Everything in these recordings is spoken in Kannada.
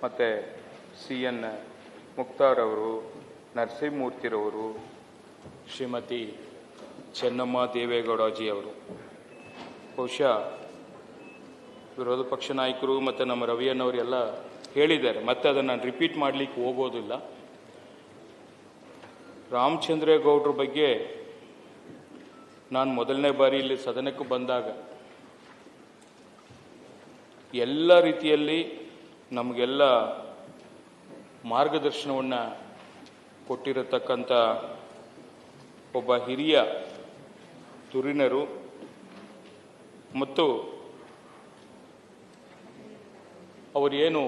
ಮತ್ತು CN ಮುಕ್ತಾರ್ ಅವರು, ನರಸಿಂಹಮೂರ್ತಿರವರು, ಶ್ರೀಮತಿ ಚೆನ್ನಮ್ಮ ದೇವೇಗೌಡಜಿ ಅವರು. ಬಹುಶಃ ವಿರೋಧ ಪಕ್ಷ ನಾಯಕರು ಮತ್ತು ನಮ್ಮ ರವಿಯನ್ನವರೆಲ್ಲ ಹೇಳಿದ್ದಾರೆ, ಮತ್ತೆ ಅದನ್ನು ನಾನು ರಿಪೀಟ್ ಮಾಡಲಿಕ್ಕೆ ಹೋಗೋದಿಲ್ಲ. ರಾಮಚಂದ್ರೇಗೌಡರ ಬಗ್ಗೆ ನಾನು ಮೊದಲನೇ ಬಾರಿ ಇಲ್ಲಿ ಸದನಕ್ಕೆ ಬಂದಾಗ ಎಲ್ಲ ರೀತಿಯಲ್ಲಿ ನಮಗೆಲ್ಲ ಮಾರ್ಗದರ್ಶನವನ್ನು ಕೊಟ್ಟಿರತಕ್ಕಂಥ ಒಬ್ಬ ಹಿರಿಯ ಧುರೀಣರು ಮತ್ತು ಅವರೇನು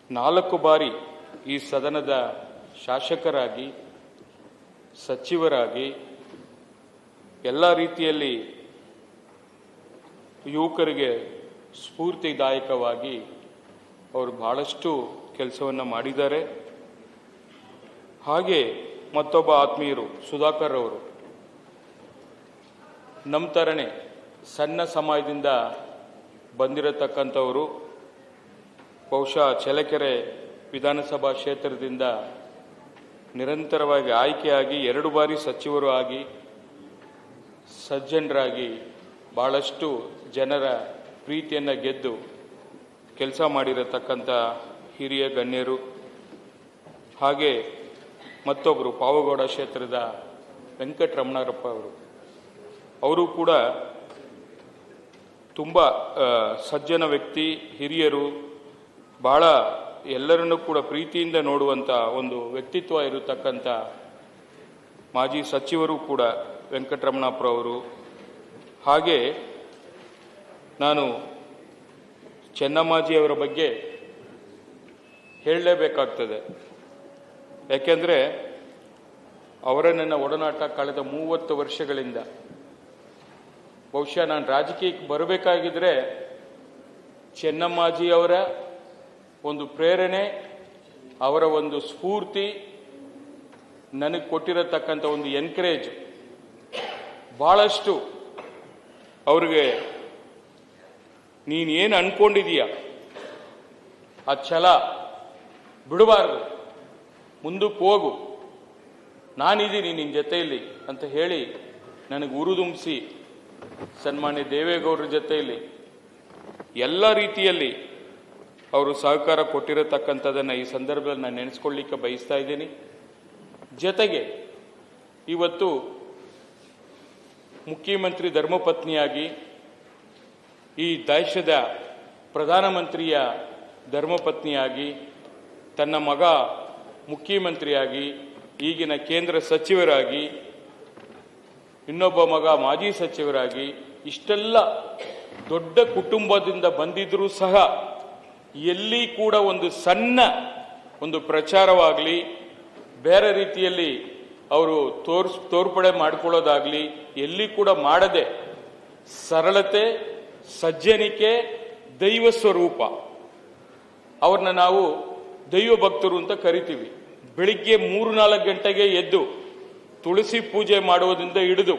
4 ಬಾರಿ ಈ ಸದನದ ಶಾಸಕರಾಗಿ, ಸಚಿವರಾಗಿ, ಎಲ್ಲ ರೀತಿಯಲ್ಲಿ ಯುವಕರಿಗೆ ಸ್ಫೂರ್ತಿದಾಯಕವಾಗಿ ಅವರು ಬಹಳಷ್ಟು ಕೆಲಸವನ್ನು ಮಾಡಿದ್ದಾರೆ. ಹಾಗೆ ಮತ್ತೊಬ್ಬ ಆತ್ಮೀಯರು ಸುಧಾಕರ್ ಅವರು ನಮ್ಮ ಥರನೇ ಸಣ್ಣ ಸಮಾಜದಿಂದ ಬಂದಿರತಕ್ಕಂಥವರು. ಬಹುಶಃ ಚಳ್ಳಕೆರೆ ವಿಧಾನಸಭಾ ಕ್ಷೇತ್ರದಿಂದ ನಿರಂತರವಾಗಿ ಆಯ್ಕೆಯಾಗಿ 2 ಬಾರಿ ಸಚಿವರು ಆಗಿ ಸಜ್ಜನರಾಗಿ ಭಾಳಷ್ಟು ಜನರ ಪ್ರೀತಿಯನ್ನು ಗೆದ್ದು ಕೆಲಸ ಮಾಡಿರತಕ್ಕಂಥ ಹಿರಿಯ ಗಣ್ಯರು. ಹಾಗೆ ಮತ್ತೊಬ್ಬರು ಪಾವಗೌಡ ಕ್ಷೇತ್ರದ ವೆಂಕಟರಮಣರಪ್ಪ ಅವರು ಕೂಡ ತುಂಬ ಸಜ್ಜನ ವ್ಯಕ್ತಿ, ಹಿರಿಯರು, ಭಾಳ ಎಲ್ಲರನ್ನೂ ಕೂಡ ಪ್ರೀತಿಯಿಂದ ನೋಡುವಂಥ ಒಂದು ವ್ಯಕ್ತಿತ್ವ ಇರತಕ್ಕಂಥ ಮಾಜಿ ಸಚಿವರು ಕೂಡ ವೆಂಕಟರಮಣಪ್ಪರವರು. ಹಾಗೆ ನಾನು ಚೆನ್ನಮ್ಮಾಜಿಯವರ ಬಗ್ಗೆ ಹೇಳಲೇಬೇಕಾಗ್ತದೆ. ಯಾಕೆಂದರೆ ಅವರ ನನ್ನ ಒಡನಾಟ ಕಳೆದ 30 ವರ್ಷಗಳಿಂದ. ಬಹುಶಃ ನಾನು ರಾಜಕೀಯಕ್ಕೆ ಬರಬೇಕಾಗಿದ್ರೆ ಚೆನ್ನಮ್ಮಾಜಿಯವರ ಒಂದು ಪ್ರೇರಣೆ, ಅವರ ಒಂದು ಸ್ಫೂರ್ತಿ, ನನಗೆ ಕೊಟ್ಟಿರತಕ್ಕಂಥ ಒಂದು ಎನ್ಕರೇಜ್ ಭಾಳಷ್ಟು. ಅವ್ರಿಗೆ ನೀನೇನು ಅನ್ಕೊಂಡಿದೀಯ ಆ ಛಲ ಬಿಡಬಾರ್ದು, ಮುಂದಕ್ಕೆ ಹೋಗು, ನಾನಿದ್ದೀನಿ ನಿನ್ನ ಜೊತೆಯಲ್ಲಿ ಅಂತ ಹೇಳಿ ನನಗೆ ಉರುದುಂಬಿಸಿ ಸನ್ಮಾನ್ಯ ದೇವೇಗೌಡರ ಜೊತೆಯಲ್ಲಿ ಎಲ್ಲ ರೀತಿಯಲ್ಲಿ ಅವರು ಸಹಕಾರ ಕೊಟ್ಟಿರತಕ್ಕಂಥದ್ದನ್ನು ಈ ಸಂದರ್ಭದಲ್ಲಿ ನಾನು ನೆನೆಸ್ಕೊಳ್ಳಿಕ್ಕೆ ಬಯಸ್ತಾ ಇದ್ದೀನಿ. ಜೊತೆಗೆ ಇವತ್ತು ಮುಖ್ಯಮಂತ್ರಿ ಧರ್ಮಪತ್ನಿಯಾಗಿ, ಈ ದೇಶದ ಪ್ರಧಾನಮಂತ್ರಿಯ ಧರ್ಮಪತ್ನಿಯಾಗಿ, ತನ್ನ ಮಗ ಮುಖ್ಯಮಂತ್ರಿಯಾಗಿ, ಈಗಿನ ಕೇಂದ್ರ ಸಚಿವರಾಗಿ, ಇನ್ನೊಬ್ಬ ಮಗ ಮಾಜಿ ಸಚಿವರಾಗಿ, ಇಷ್ಟೆಲ್ಲ ದೊಡ್ಡ ಕುಟುಂಬದಿಂದ ಬಂದಿದ್ರೂ ಸಹ ಎಲ್ಲಿ ಕೂಡ ಒಂದು ಸಣ್ಣ ಒಂದು ಪ್ರಚಾರವಾಗಲಿ, ಬೇರೆ ರೀತಿಯಲ್ಲಿ ಅವರು ತೋರ್ಪಡೆ ಮಾಡಿಕೊಳ್ಳೋದಾಗಲಿ ಎಲ್ಲಿ ಕೂಡ ಮಾಡದೆ, ಸರಳತೆ, ಸಜ್ಜನಿಕೆ, ದೈವ ಸ್ವರೂಪ, ಅವ್ರನ್ನ ನಾವು ದೈವ ಭಕ್ತರು ಅಂತ ಕರಿತೀವಿ. ಬೆಳಿಗ್ಗೆ 3-4 ಗಂಟೆಗೆ ಎದ್ದು ತುಳಸಿ ಪೂಜೆ ಮಾಡುವುದರಿಂದ ಹಿಡಿದು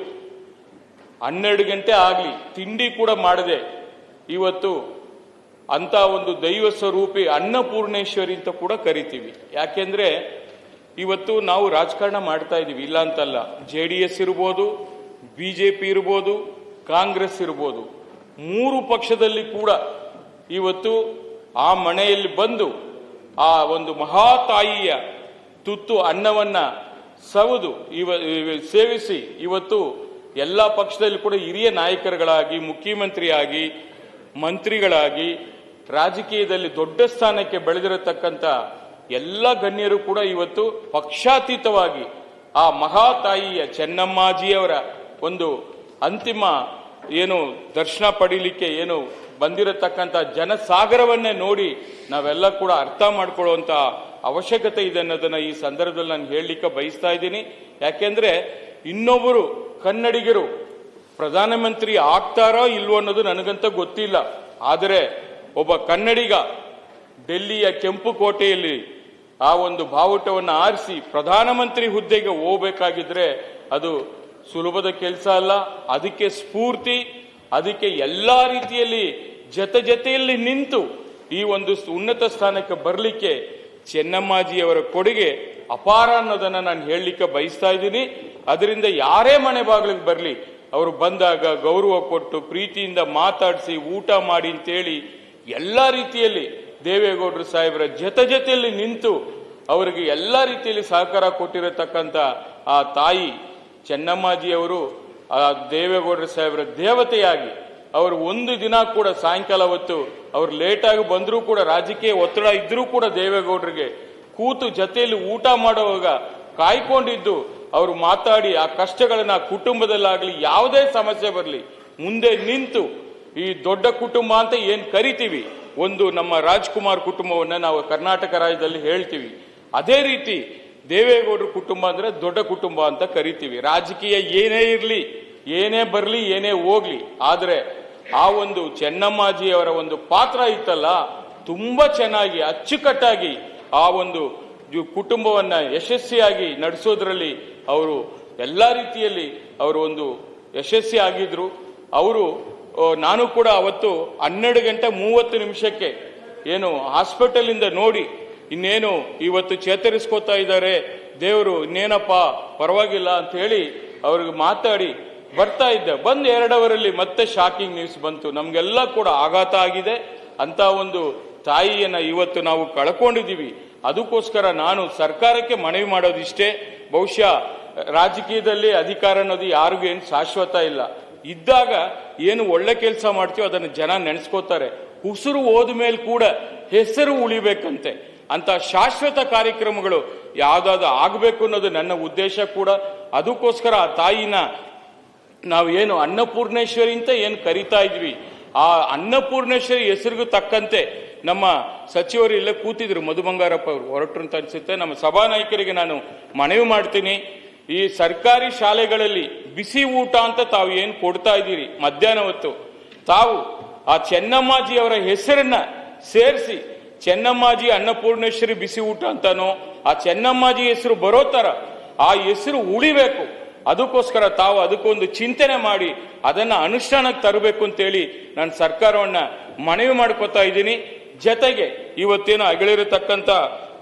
12 ಗಂಟೆ ಆಗಲಿ ತಿಂಡಿ ಕೂಡ ಮಾಡದೆ ಇವತ್ತು ಅಂತ ಒಂದು ದೈವ ಸ್ವರೂಪಿ ಅನ್ನಪೂರ್ಣೇಶ್ವರಿ ಅಂತ ಕೂಡ ಕರಿತೀವಿ. ಯಾಕೆಂದ್ರೆ ಇವತ್ತು ನಾವು ರಾಜಕಾರಣ ಮಾಡ್ತಾ ಇದ್ದೀವಿ, ಇಲ್ಲ ಅಂತಲ್ಲ. JDS ಇರ್ಬೋದು, BJP ಇರ್ಬೋದು, ಕಾಂಗ್ರೆಸ್ ಇರ್ಬೋದು, 3 ಪಕ್ಷದಲ್ಲಿ ಕೂಡ ಇವತ್ತು ಆ ಮನೆಯಲ್ಲಿ ಬಂದು ಆ ಒಂದು ಮಹಾತಾಯಿಯ ತುತ್ತು ಅನ್ನವನ್ನ ಸವದು ಸೇವಿಸಿ ಇವತ್ತು ಎಲ್ಲ ಪಕ್ಷದಲ್ಲಿ ಕೂಡ ಹಿರಿಯ ನಾಯಕರುಗಳಾಗಿ, ಮುಖ್ಯಮಂತ್ರಿಯಾಗಿ, ಮಂತ್ರಿಗಳಾಗಿ, ರಾಜಕೀಯದಲ್ಲಿ ದೊಡ್ಡ ಸ್ಥಾನಕ್ಕೆ ಬೆಳೆದಿರತಕ್ಕಂಥ ಎಲ್ಲ ಗಣ್ಯರು ಕೂಡ ಇವತ್ತು ಪಕ್ಷಾತೀತವಾಗಿ ಆ ಮಹಾತಾಯಿಯ ಚೆನ್ನಮ್ಮಾಜಿಯವರ ಒಂದು ಅಂತಿಮ ಏನು ದರ್ಶನ ಪಡೀಲಿಕ್ಕೆ ಏನು ಬಂದಿರತಕ್ಕಂಥ ಜನಸಾಗರವನ್ನೇ ನೋಡಿ ನಾವೆಲ್ಲ ಕೂಡ ಅರ್ಥ ಮಾಡ್ಕೊಳ್ಳುವಂತ ಅವಶ್ಯಕತೆ ಇದೆ ಅನ್ನೋದನ್ನ ಈ ಸಂದರ್ಭದಲ್ಲಿ ನಾನು ಹೇಳಲಿಕ್ಕೆ ಬಯಸ್ತಾ ಇದ್ದೀನಿ. ಯಾಕೆಂದ್ರೆ ಇನ್ನೊಬ್ಬರು ಕನ್ನಡಿಗರು ಪ್ರಧಾನಮಂತ್ರಿ ಆಗ್ತಾರೋ ಇಲ್ವೋ ಅನ್ನೋದು ನನಗಂತ ಗೊತ್ತಿಲ್ಲ. ಆದರೆ ಒಬ್ಬ ಕನ್ನಡಿಗ ಡೆಲ್ಲಿಯ ಕೆಂಪು ಕೋಟೆಯಲ್ಲಿ ಆ ಒಂದು ಬಾವುಟವನ್ನು ಆರಿಸಿ ಪ್ರಧಾನಮಂತ್ರಿ ಹುದ್ದೆಗೆ ಹೋಗಬೇಕಾಗಿದ್ರೆ ಅದು ಸುಲಭದ ಕೆಲಸ ಅಲ್ಲ. ಅದಕ್ಕೆ ಸ್ಫೂರ್ತಿ, ಅದಕ್ಕೆ ಎಲ್ಲಾ ರೀತಿಯಲ್ಲಿ ಜೊತೆಯಲ್ಲಿ ನಿಂತು ಈ ಒಂದು ಉನ್ನತ ಸ್ಥಾನಕ್ಕೆ ಬರಲಿಕ್ಕೆ ಚೆನ್ನಮ್ಮಾಜಿಯವರ ಕೊಡುಗೆ ಅಪಾರ ಅನ್ನೋದನ್ನ ನಾನು ಹೇಳಲಿಕ್ಕೆ ಬಯಸ್ತಾ ಇದ್ದೀನಿ. ಅದರಿಂದ ಯಾರೇ ಮನೆ ಬಾಗಿಲಿಗೆ ಬರಲಿ, ಅವರು ಬಂದಾಗ ಗೌರವ ಕೊಟ್ಟು ಪ್ರೀತಿಯಿಂದ ಮಾತಾಡಿಸಿ ಊಟ ಮಾಡಿ ಅಂತೇಳಿ ಎಲ್ಲ ರೀತಿಯಲ್ಲಿ ದೇವೇಗೌಡರು ಸಾಹೇಬರ ಜೊತೆಯಲ್ಲಿ ನಿಂತು ಅವರಿಗೆ ಎಲ್ಲ ರೀತಿಯಲ್ಲಿ ಸಹಕಾರ ಕೊಟ್ಟಿರತಕ್ಕಂಥ ಆ ತಾಯಿ ಚೆನ್ನಮ್ಮಾಜಿಯವರು ಆ ದೇವೇಗೌಡರ ಸಾಹೇಬರ ದೇವತೆಯಾಗಿ ಅವರು ಒಂದು ದಿನ ಕೂಡ ಸಾಯಂಕಾಲ ಹೊತ್ತು ಅವ್ರು ಲೇಟಾಗಿ ಬಂದರೂ ಕೂಡ ರಾಜಕೀಯ ಒತ್ತಡ ಇದ್ರೂ ಕೂಡ ದೇವೇಗೌಡರಿಗೆ ಕೂತು ಜೊತೆಯಲ್ಲಿ ಊಟ ಮಾಡುವಾಗ ಕಾಯ್ಕೊಂಡಿದ್ದು ಅವರು ಮಾತಾಡಿ ಆ ಕಷ್ಟಗಳನ್ನ ಕುಟುಂಬದಲ್ಲಾಗಲಿ ಯಾವುದೇ ಸಮಸ್ಯೆ ಬರಲಿ ಮುಂದೆ ನಿಂತು ಈ ದೊಡ್ಡ ಕುಟುಂಬ ಅಂತ ಏನ್ ಕರಿತೀವಿ, ಒಂದು ನಮ್ಮ ರಾಜ್ಕುಮಾರ್ ಕುಟುಂಬವನ್ನ ನಾವು ಕರ್ನಾಟಕ ರಾಜ್ಯದಲ್ಲಿ ಹೇಳ್ತೀವಿ, ಅದೇ ರೀತಿ ದೇವೇಗೌಡರ ಕುಟುಂಬ ಅಂದ್ರೆ ದೊಡ್ಡ ಕುಟುಂಬ ಅಂತ ಕರಿತೀವಿ. ರಾಜಕೀಯ ಏನೇ ಇರಲಿ, ಏನೇ ಬರಲಿ, ಏನೇ ಹೋಗ್ಲಿ, ಆದ್ರೆ ಆ ಒಂದು ಚೆನ್ನಮ್ಮಾಜಿಯವರ ಒಂದು ಪಾತ್ರ ಇತ್ತಲ್ಲ, ತುಂಬಾ ಚೆನ್ನಾಗಿ ಅಚ್ಚುಕಟ್ಟಾಗಿ ಆ ಒಂದು ಕುಟುಂಬವನ್ನ ಯಶಸ್ವಿಯಾಗಿ ನಡೆಸೋದ್ರಲ್ಲಿ ಅವರು ಎಲ್ಲ ರೀತಿಯಲ್ಲಿ ಅವರು ಒಂದು ಯಶಸ್ವಿ ಆಗಿದ್ರು. ಅವರು ನಾನು ಕೂಡ ಅವತ್ತು 12:30 ಏನು ಹಾಸ್ಪಿಟಲ್ ಇಂದ ನೋಡಿ ಇನ್ನೇನು ಇವತ್ತು ಚೇತರಿಸ್ಕೋತಾ ಇದ್ದಾರೆ ದೇವರು, ಇನ್ನೇನಪ್ಪ ಪರವಾಗಿಲ್ಲ ಅಂತ ಹೇಳಿ ಅವ್ರಿಗೆ ಮಾತಾಡಿ ಬರ್ತಾ ಇದ್ದೆ. ಬಂದು 2 ಅವರಲ್ಲಿ ಮತ್ತೆ ಶಾಕಿಂಗ್ ನ್ಯೂಸ್ ಬಂತು. ನಮ್ಗೆಲ್ಲ ಕೂಡ ಆಘಾತ ಆಗಿದೆ. ಅಂತ ಒಂದು ತಾಯಿಯನ್ನ ಇವತ್ತು ನಾವು ಕಳ್ಕೊಂಡಿದ್ದೀವಿ. ಅದಕ್ಕೋಸ್ಕರ ನಾನು ಸರ್ಕಾರಕ್ಕೆ ಮನವಿ ಮಾಡೋದಿಷ್ಟೇ, ಬಹುಶಃ ರಾಜಕೀಯದಲ್ಲಿ ಅಧಿಕಾರ ಅನ್ನೋದು ಯಾರಿಗೂ ಏನು ಶಾಶ್ವತ ಇಲ್ಲ. ಇದ್ದಾಗ ಏನು ಒಳ್ಳೆ ಕೆಲಸ ಮಾಡ್ತೀವೋ ಅದನ್ನು ಜನ ನೆನೆಸ್ಕೋತಾರೆ. ಉಸಿರು ಹೋದ ಮೇಲೆ ಕೂಡ ಹೆಸರು ಉಳಿಬೇಕಂತೆ. ಅಂತ ಶಾಶ್ವತ ಕಾರ್ಯಕ್ರಮಗಳು ಯಾವ್ದಾದ್ರು ಆಗಬೇಕು ಅನ್ನೋದು ನನ್ನ ಉದ್ದೇಶ ಕೂಡ. ಅದಕ್ಕೋಸ್ಕರ ಆ ತಾಯಿನ ನಾವು ಏನು ಅನ್ನಪೂರ್ಣೇಶ್ವರಿ ಅಂತ ಏನು ಕರಿತಾ ಇದ್ವಿ, ಆ ಅನ್ನಪೂರ್ಣೇಶ್ವರಿ ಹೆಸರಿಗೂ ತಕ್ಕಂತೆ ನಮ್ಮ ಸಚಿವರು ಇಲ್ಲೇ ಕೂತಿದ್ರು, ಮಧು ಬಂಗಾರಪ್ಪ ಅವರು ಹೊರಟರು ಅಂತ ಅನ್ಸುತ್ತೆ. ನಮ್ಮ ಸಭಾನಾಯಕರಿಗೆ ನಾನು ಮನವಿ ಮಾಡ್ತೀನಿ, ಈ ಸರ್ಕಾರಿ ಶಾಲೆಗಳಲ್ಲಿ ಬಿಸಿ ಊಟ ಅಂತ ತಾವು ಏನು ಕೊಡ್ತಾ ಇದ್ದೀರಿ ಮಧ್ಯಾಹ್ನ ಹೊತ್ತು, ತಾವು ಆ ಚೆನ್ನಮ್ಮಾಜಿ ಅವರ ಹೆಸರನ್ನ ಸೇರಿಸಿ ಚೆನ್ನಮ್ಮಾಜಿ ಅನ್ನಪೂರ್ಣೇಶ್ವರಿ ಬಿಸಿ ಊಟ ಅಂತಾನೋ ಆ ಚೆನ್ನಮ್ಮಾಜಿ ಹೆಸರು ಬರೋ ತರ ಆ ಹೆಸರು ಉಳಿಬೇಕು. ಅದಕ್ಕೋಸ್ಕರ ತಾವು ಅದಕ್ಕೊಂದು ಚಿಂತನೆ ಮಾಡಿ ಅದನ್ನ ಅನುಷ್ಠಾನಕ್ಕೆ ತರಬೇಕು ಅಂತೇಳಿ ನಾನು ಸರ್ಕಾರವನ್ನ ಮನವಿ ಮಾಡ್ಕೋತಾ ಇದ್ದೀನಿ. ಜೊತೆಗೆ ಇವತ್ತೇನು ಅಗಳಿರತಕ್ಕಂಥ